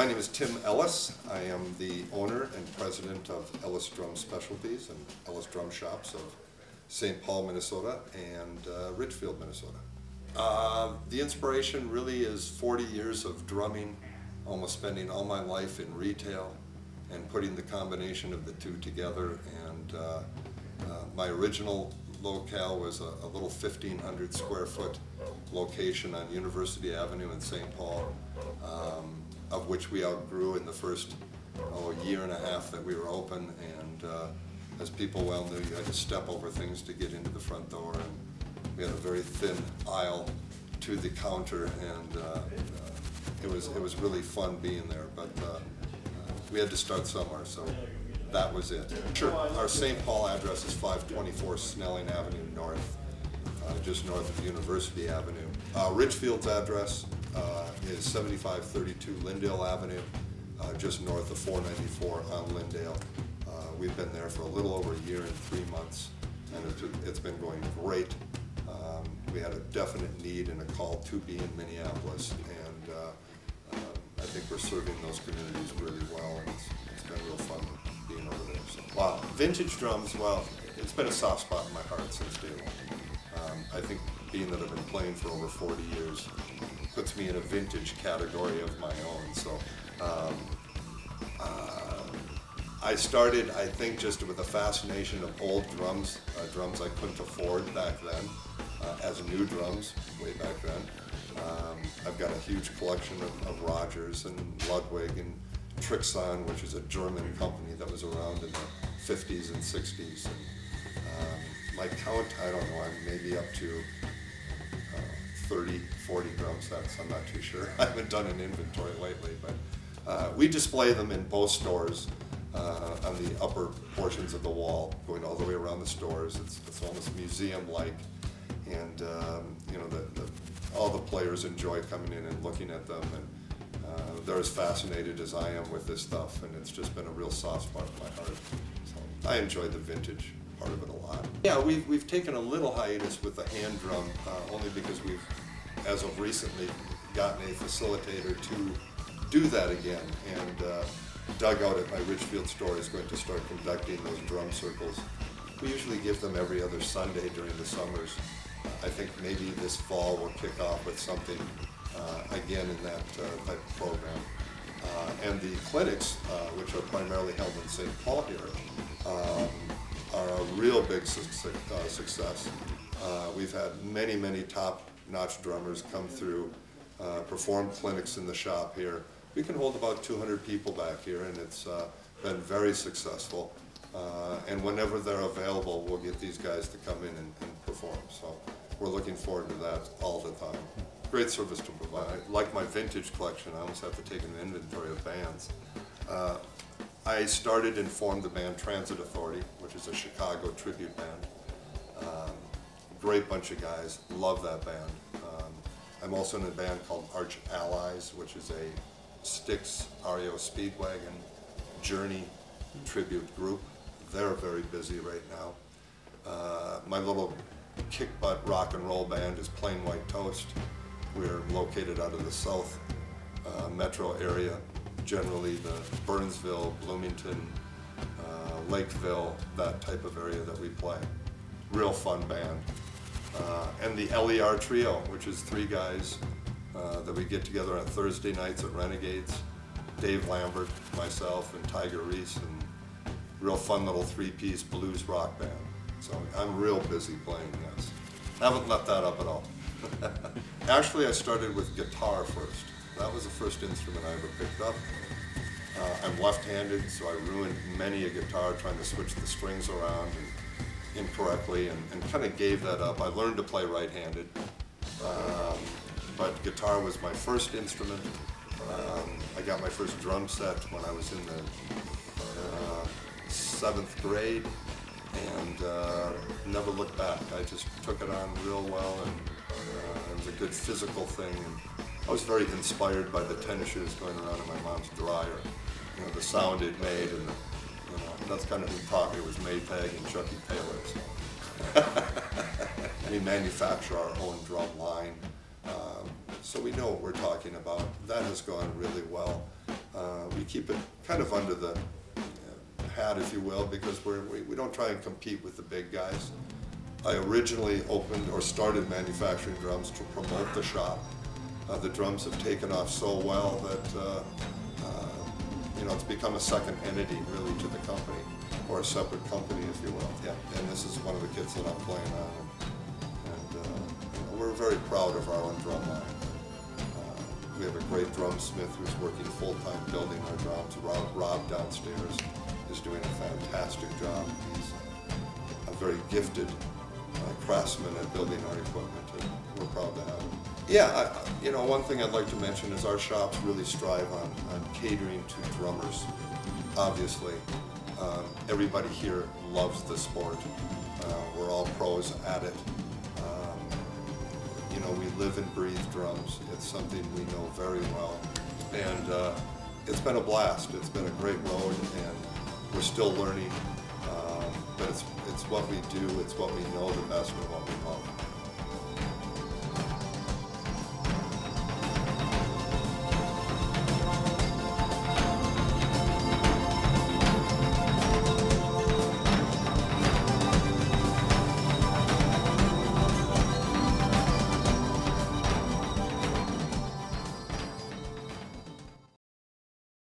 My name is Tim Ellis. I am the owner and president of Ellis Drum Specialties and Ellis Drum Shops of St. Paul, Minnesota and Ridgefield, Minnesota. The inspiration really is 40 years of drumming, almost spending all my life in retail and putting the combination of the two together. And my original locale was a little 1,500 square foot location on University Avenue in St. Paul, of which we outgrew in the first year and a half that we were open. And as people well knew, you had to step over things to get into the front door. And we had a very thin aisle to the counter, and it was really fun being there. But we had to start somewhere, so that was it. Sure, our St. Paul address is 524 Snelling Avenue North, just north of University Avenue. Ridgefield's address is 7532 Lyndale Avenue, just north of 494 on Lyndale. We've been there for a little over a year and 3 months, and it's been going great. We had a definite need and a call to be in Minneapolis, and I think we're serving those communities really well, and it's been real fun being over there. So, wow, vintage drums, well, it's been a soft spot in my heart since day one. I think being that I've been playing for over 40 years puts me in a vintage category of my own. So I started, I think, just with a fascination of old drums, drums I couldn't afford back then, as new drums way back then. I've got a huge collection of Rogers and Ludwig and Trixon, which is a German company that was around in the 50s and 60s. And my count, I don't know, I'm maybe up to 30, 40 drum sets, I'm not too sure. I haven't done an inventory lately, but we display them in both stores on the upper portions of the wall, going all the way around the stores. It's almost museum-like, and you know, all the players enjoy coming in and looking at them, and they're as fascinated as I am with this stuff, and it's just been a real soft spot in my heart. So I enjoy the vintage part of it a lot. Yeah, we've taken a little hiatus with the hand drum, only because we've, as of recently, gotten a facilitator to do that again, and Doug out at my Ridgefield store is going to start conducting those drum circles. We usually give them every other Sunday during the summers. I think maybe this fall we'll kick off with something again in that type of program. And the clinics, which are primarily held in St. Paul here, are a real big success. We've had many, many top-notch drummers come through, perform clinics in the shop here. We can hold about 200 people back here, and it's been very successful. And whenever they're available, we'll get these guys to come in and perform. So we're looking forward to that all the time. Great service to provide. Like my vintage collection, I almost have to take an inventory of bands. I started and formed the band Transit Authority, which is a Chicago tribute band. Great bunch of guys, love that band. I'm also in a band called Arch Allies, which is a Styx, REO Speedwagon, Journey tribute group. They're very busy right now. My little kick butt rock and roll band is Plain White Toast. We're located out of the South metro area, generally the Burnsville, Bloomington, Lakeville, that type of area that we play. Real fun band. And the LER Trio, which is 3 guys that we get together on Thursday nights at Renegades. Dave Lambert, myself, and Tiger Reese, and real fun little 3-piece blues rock band. So I'm real busy playing, yes. Haven't let that up at all. Actually, I started with guitar first. That was the first instrument I ever picked up. I'm left-handed, so I ruined many a guitar trying to switch the strings around incorrectly, and kind of gave that up. I learned to play right-handed, but guitar was my first instrument. I got my first drum set when I was in the 7th grade, and never looked back. I just took it on real well, and it was a good physical thing. And I was very inspired by the tennis shoes going around in my mom's dryer. You know, the sound it made, and you know, that's kind of who taught me was Maytag and Chucky Taylor's. We manufacture our own drum line, so we know what we're talking about. That has gone really well. We keep it kind of under the hat, if you will, because we don't try and compete with the big guys. I originally opened or started manufacturing drums to promote the shop. The drums have taken off so well that you know, it's become a second entity really to the company, or a separate company, if you will. Yeah, and this is one of the kits that I'm playing on, and you know, we're very proud of our own drum line. We have a great drumsmith who's working full-time building our drums. Rob downstairs is doing a fantastic job. He's a very gifted craftsman at building our equipment, and we're proud to have him. Yeah, you know, one thing I'd like to mention is our shops really strive on catering to drummers. Obviously, everybody here loves the sport. We're all pros at it. You know, we live and breathe drums. It's something we know very well, and it's been a blast. It's been a great road, and we're still learning. But it's what we do. It's what we know the best and what we love.